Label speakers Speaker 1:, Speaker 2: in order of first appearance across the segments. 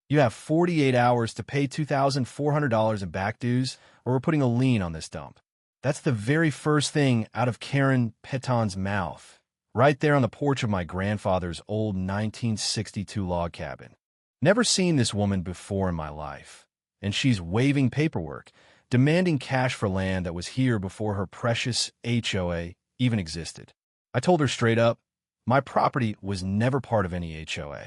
Speaker 1: You have 48 hours to pay $2,400 in back dues, or we're putting a lien on this dump. That's the very first thing out of Karen Peton's mouth, right there on the porch of my grandfather's old 1962 log cabin. Never seen this woman before in my life, and she's waving paperwork, demanding cash for land that was here before her precious HOA even existed. I told her straight up, my property was never part of any HOA.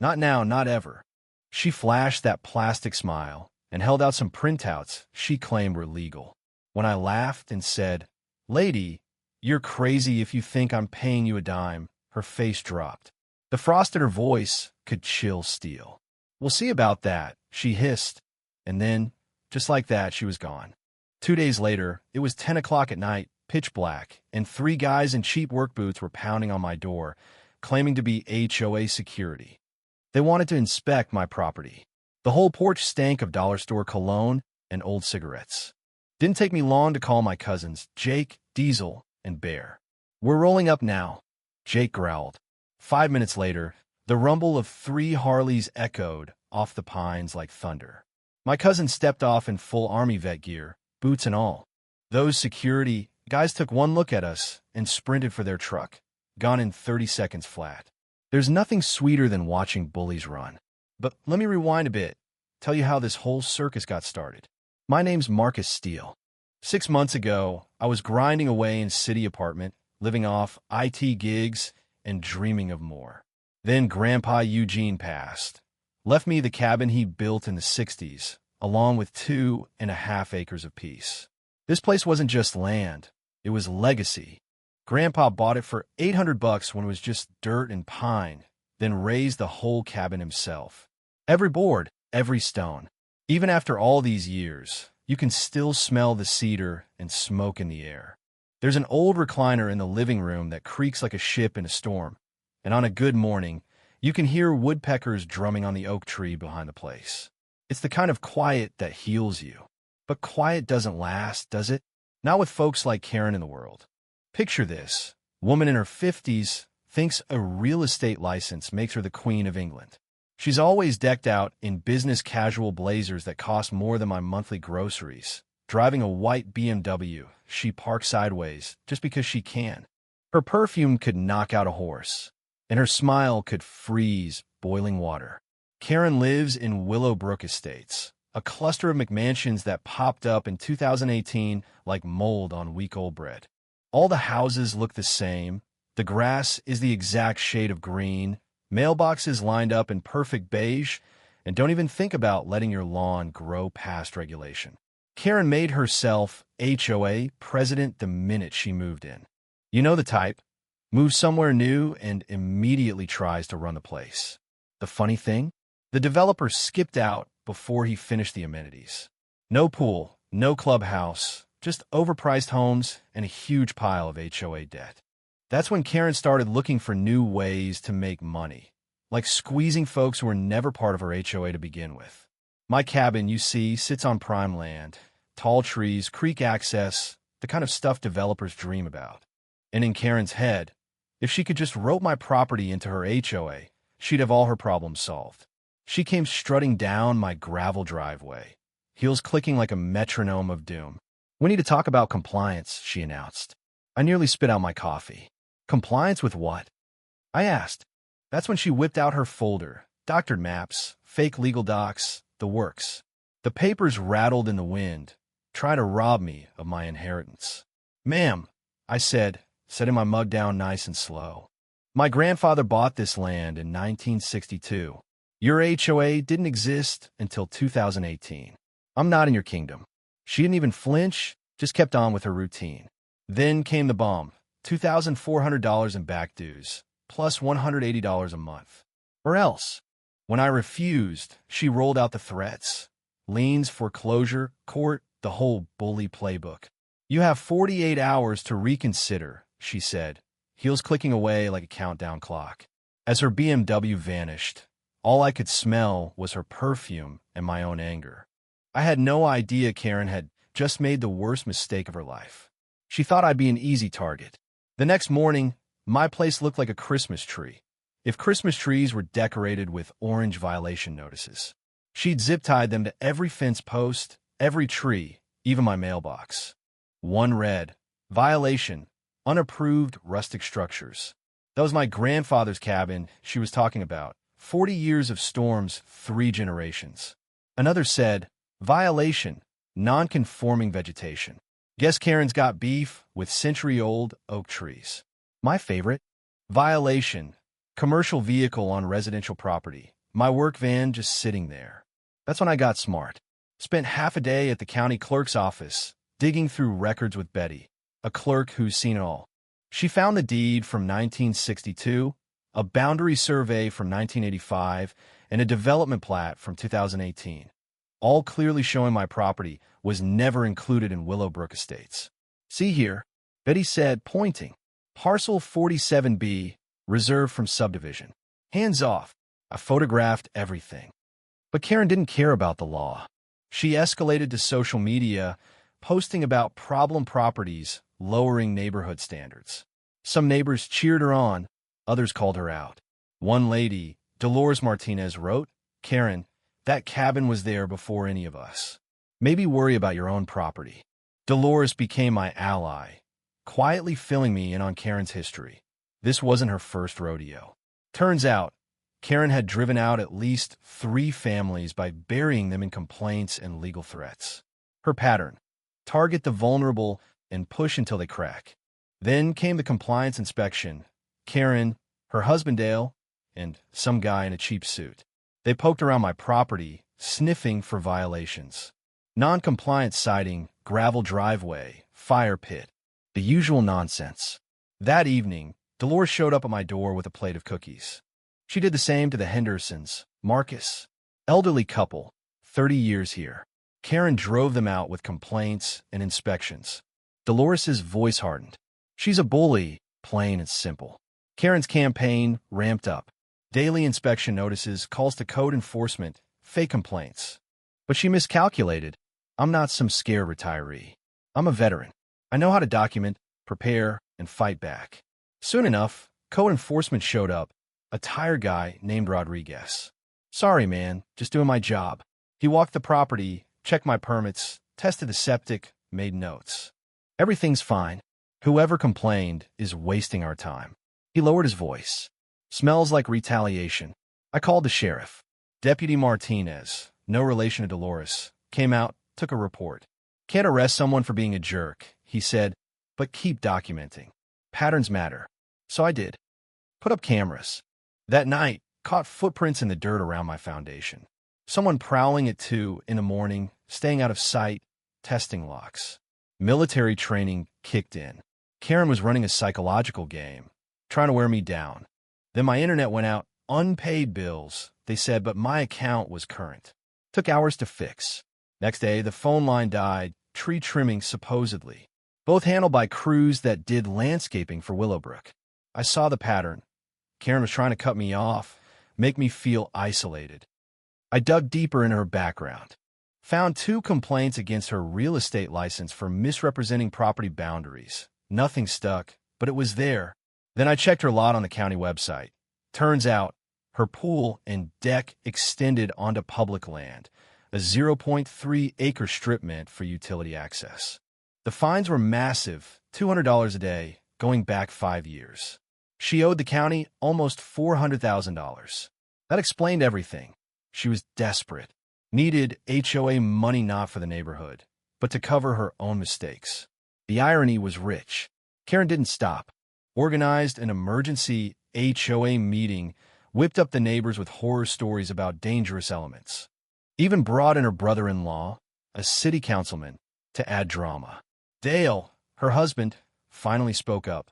Speaker 1: Not now, not ever. She flashed that plastic smile and held out some printouts she claimed were legal. When I laughed and said, "Lady, you're crazy if you think I'm paying you a dime," her face dropped. The frost in her voice could chill steel. "We'll see about that," she hissed. And then, just like that, she was gone. 2 days later, it was 10 o'clock at night, pitch black, and 3 guys in cheap work boots were pounding on my door, claiming to be HOA security. They wanted to inspect my property. The whole porch stank of dollar store cologne and old cigarettes. Didn't take me long to call my cousins, Jake, Diesel, and Bear. "We're rolling up now," Jake growled. 5 minutes later, the rumble of 3 Harleys echoed off the pines like thunder. My cousin stepped off in full army vet gear, boots and all. Those security guys took one look at us and sprinted for their truck, gone in 30 seconds flat. There's nothing sweeter than watching bullies run. But let me rewind a bit, tell you how this whole circus got started. My name's Marcus Steele. 6 months ago, I was grinding away in city apartment, living off IT gigs and dreaming of more. Then Grandpa Eugene passed, left me the cabin he built in the 60s, along with 2.5 acres of peace. This place wasn't just land, it was legacy. Grandpa bought it for $800 when it was just dirt and pine, then raised the whole cabin himself. Every board, every stone. Even after all these years, you can still smell the cedar and smoke in the air. There's an old recliner in the living room that creaks like a ship in a storm, and on a good morning, you can hear woodpeckers drumming on the oak tree behind the place. It's the kind of quiet that heals you. But quiet doesn't last, does it? Not with folks like Karen in the world. Picture this. Woman in her 50s thinks a real estate license makes her the Queen of England. She's always decked out in business casual blazers that cost more than my monthly groceries, driving a white BMW she parks sideways just because she can. Her perfume could knock out a horse, and her smile could freeze boiling water. Karen lives in Willowbrook Estates, a cluster of McMansions that popped up in 2018 like mold on week-old bread. All the houses look the same. The grass is the exact shade of green, mailboxes lined up in perfect beige, and don't even think about letting your lawn grow past regulation. Karen made herself HOA president the minute she moved in. You know the type. Moves somewhere new and immediately tries to run the place. The funny thing? The developer skipped out before he finished the amenities. No pool, no clubhouse, just overpriced homes and a huge pile of HOA debt. That's when Karen started looking for new ways to make money, like squeezing folks who were never part of her HOA to begin with. My cabin, you see, sits on prime land, tall trees, creek access, the kind of stuff developers dream about. And in Karen's head, if she could just rope my property into her HOA, she'd have all her problems solved. She came strutting down my gravel driveway, heels clicking like a metronome of doom. "We need to talk about compliance," she announced. I nearly spit out my coffee. "Compliance with what?" I asked. That's when she whipped out her folder, doctored maps, fake legal docs, the works. The papers rattled in the wind, trying to rob me of my inheritance. "Ma'am," I said, setting my mug down nice and slow. "My grandfather bought this land in 1962. Your HOA didn't exist until 2018. I'm not in your kingdom." She didn't even flinch, just kept on with her routine. Then came the bomb, $2,400 in back dues, plus $180 a month. Or else. When I refused, she rolled out the threats. Liens, foreclosure, court, the whole bully playbook. "You have 48 hours to reconsider," she said, heels clicking away like a countdown clock. As her BMW vanished, all I could smell was her perfume and my own anger. I had no idea Karen had just made the worst mistake of her life. She thought I'd be an easy target. The next morning, my place looked like a Christmas tree, if Christmas trees were decorated with orange violation notices. She'd zip-tied them to every fence post, every tree, even my mailbox. One read, "Violation, unapproved rustic structures." That was my grandfather's cabin she was talking about. 40 years of storms, 3 generations. Another said, "Violation, non-conforming vegetation. Guess Karen's got beef with century-old oak trees." My favorite, "Violation, commercial vehicle on residential property. My work van just sitting there." That's when I got smart. Spent half a day at the county clerk's office, digging through records with Betty, a clerk who's seen it all. She found the deed from 1962, a boundary survey from 1985, and a development plat from 2018, all clearly showing my property was never included in Willowbrook Estates. "See here," Betty said, pointing. "Parcel 47B, reserved from subdivision. Hands off." I photographed everything. But Karen didn't care about the law. She escalated to social media, posting about problem properties lowering neighborhood standards. Some neighbors cheered her on, others called her out. One lady, Dolores Martinez, wrote, "Karen, that cabin was there before any of us. Maybe worry about your own property." Dolores became my ally, quietly filling me in on Karen's history. This wasn't her first rodeo. Turns out, Karen had driven out at least 3 families by burying them in complaints and legal threats. Her pattern: target the vulnerable and push until they crack. Then came the compliance inspection. Karen, her husband Dale, and some guy in a cheap suit. They poked around my property, sniffing for violations. Non-compliance siding, gravel driveway, fire pit. The usual nonsense. That evening, Dolores showed up at my door with a plate of cookies. She did the same to the Hendersons, Marcus, elderly couple, 30 years here. Karen drove them out with complaints and inspections. Dolores's voice hardened. She's a bully, plain and simple. Karen's campaign ramped up. Daily inspection notices, calls to code enforcement, fake complaints. But she miscalculated. I'm not some scared retiree. I'm a veteran. I know how to document, prepare, and fight back. Soon enough, code enforcement showed up. A tire guy named Rodriguez. "Sorry, man, just doing my job." He walked the property, checked my permits, tested the septic, made notes. "Everything's fine. Whoever complained is wasting our time." He lowered his voice. "Smells like retaliation." I called the sheriff. Deputy Martinez, no relation to Dolores, came out, took a report. "Can't arrest someone for being a jerk," he said, "but keep documenting. Patterns matter." So I did. Put up cameras. That night, caught footprints in the dirt around my foundation. Someone prowling at 2 in the morning, staying out of sight, testing locks. Military training kicked in. Karen was running a psychological game, trying to wear me down. Then my internet went out, unpaid bills, they said, but my account was current. Took hours to fix. Next day, the phone line died, tree trimming supposedly. Both handled by crews that did landscaping for Willowbrook. I saw the pattern. Karen was trying to cut me off, make me feel isolated. I dug deeper into her background. Found 2 complaints against her real estate license for misrepresenting property boundaries. Nothing stuck, but it was there. Then I checked her lot on the county website. Turns out, her pool and deck extended onto public land, a 0.3-acre strip meant for utility access. The fines were massive, $200 a day, going back 5 years. She owed the county almost $400,000. That explained everything. She was desperate. Needed HOA money not for the neighborhood, but to cover her own mistakes. The irony was rich. Karen didn't stop. Organized an emergency HOA meeting, whipped up the neighbors with horror stories about dangerous elements. Even brought in her brother-in-law, a city councilman, to add drama. Dale, her husband, finally spoke up.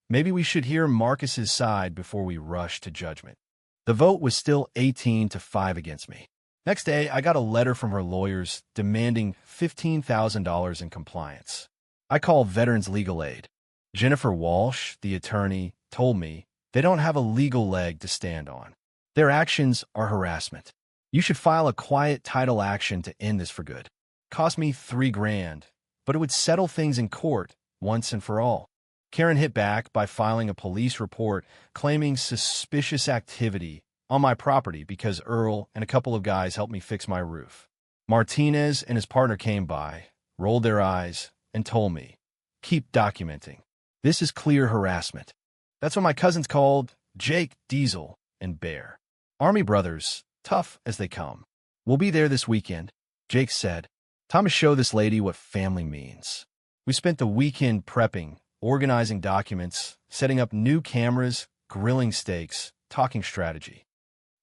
Speaker 1: Maybe we should hear Marcus's side before we rush to judgment. The vote was still 18-5 against me. Next day, I got a letter from her lawyers demanding $15,000 in compliance. I called Veterans Legal Aid. Jennifer Walsh, the attorney, told me they don't have a legal leg to stand on. Their actions are harassment. You should file a quiet title action to end this for good. Cost me $3,000, but it would settle things in court once and for all. Karen hit back by filing a police report claiming suspicious activity on my property because Earl and a couple of guys helped me fix my roof. Martinez and his partner came by, rolled their eyes, and told me, "Keep documenting. This is clear harassment." That's what my cousins called Jake, Diesel, and Bear. Army brothers, tough as they come. "We'll be there this weekend," Jake said. "Time to show this lady what family means." We spent the weekend prepping, organizing documents, setting up new cameras, grilling steaks, talking strategy.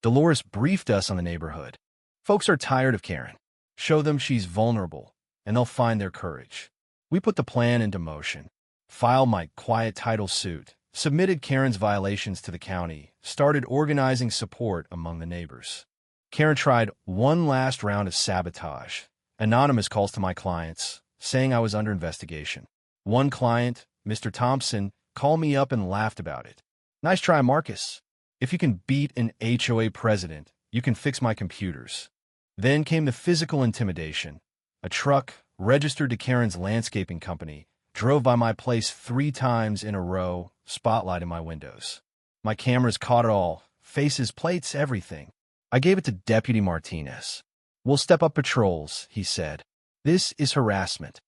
Speaker 1: Dolores briefed us on the neighborhood. Folks are tired of Karen. Show them she's vulnerable, and they'll find their courage. We put the plan into motion. Filed my quiet title suit, submitted Karen's violations to the county, started organizing support among the neighbors. Karen tried one last round of sabotage. Anonymous calls to my clients, saying I was under investigation. One client, Mr. Thompson, called me up and laughed about it. "Nice try, Marcus. If you can beat an HOA president, you can fix my computers." Then came the physical intimidation. A truck, registered to Karen's landscaping company, drove by my place 3 times in a row, spotlighting my windows. My cameras caught it all, faces, plates, everything. I gave it to Deputy Martinez. "We'll step up patrols," he said. "This is harassment."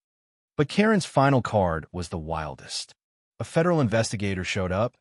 Speaker 1: But Karen's final card was the wildest. A federal investigator showed up.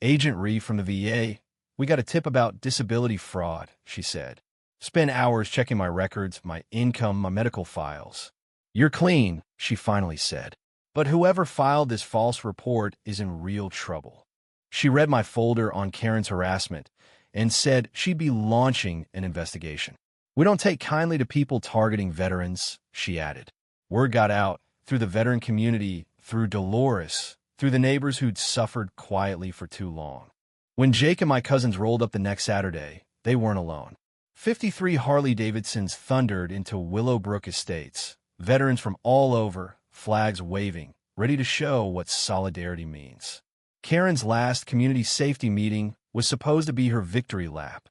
Speaker 1: "Agent Ree from the VA. We got a tip about disability fraud," she said. "Spent hours checking my records, my income, my medical files." "You're clean," she finally said. "But whoever filed this false report is in real trouble." She read my folder on Karen's harassment and said she'd be launching an investigation. "We don't take kindly to people targeting veterans," she added. Word got out through the veteran community, through Dolores, through the neighbors who'd suffered quietly for too long. When Jake and my cousins rolled up the next Saturday, they weren't alone. 53 Harley-Davidsons thundered into Willowbrook Estates, veterans from all over, flags waving, ready to show what solidarity means. Karen's last community safety meeting was supposed to be her victory lap.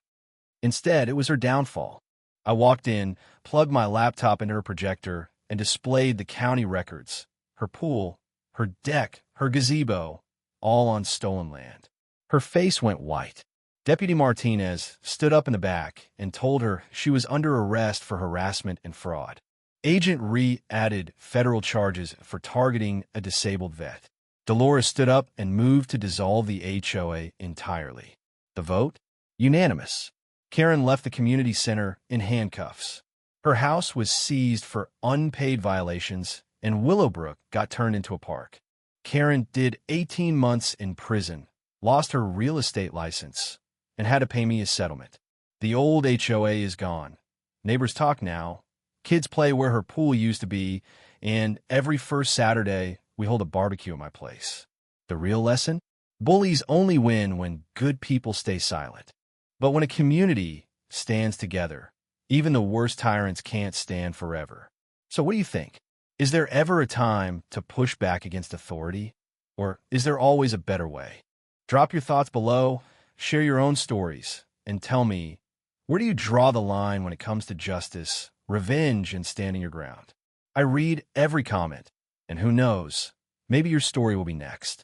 Speaker 1: Instead, it was her downfall. I walked in, plugged my laptop into her projector, and displayed the county records, her pool, her deck, her gazebo, all on stolen land. Her face went white. Deputy Martinez stood up in the back and told her she was under arrest for harassment and fraud. Agent Ree added federal charges for targeting a disabled vet. Dolores stood up and moved to dissolve the HOA entirely. The vote? Unanimous. Karen left the community center in handcuffs. Her house was seized for unpaid violations, and Willowbrook got turned into a park. Karen did 18 months in prison, lost her real estate license, and had to pay me a settlement. The old HOA is gone. Neighbors talk now. Kids play where her pool used to be, and every first Saturday, we hold a barbecue at my place. The real lesson? Bullies only win when good people stay silent. But when a community stands together, even the worst tyrants can't stand forever. So what do you think? Is there ever a time to push back against authority? Or is there always a better way? Drop your thoughts below, share your own stories, and tell me, where do you draw the line when it comes to justice, revenge, and standing your ground? I read every comment, and who knows, maybe your story will be next.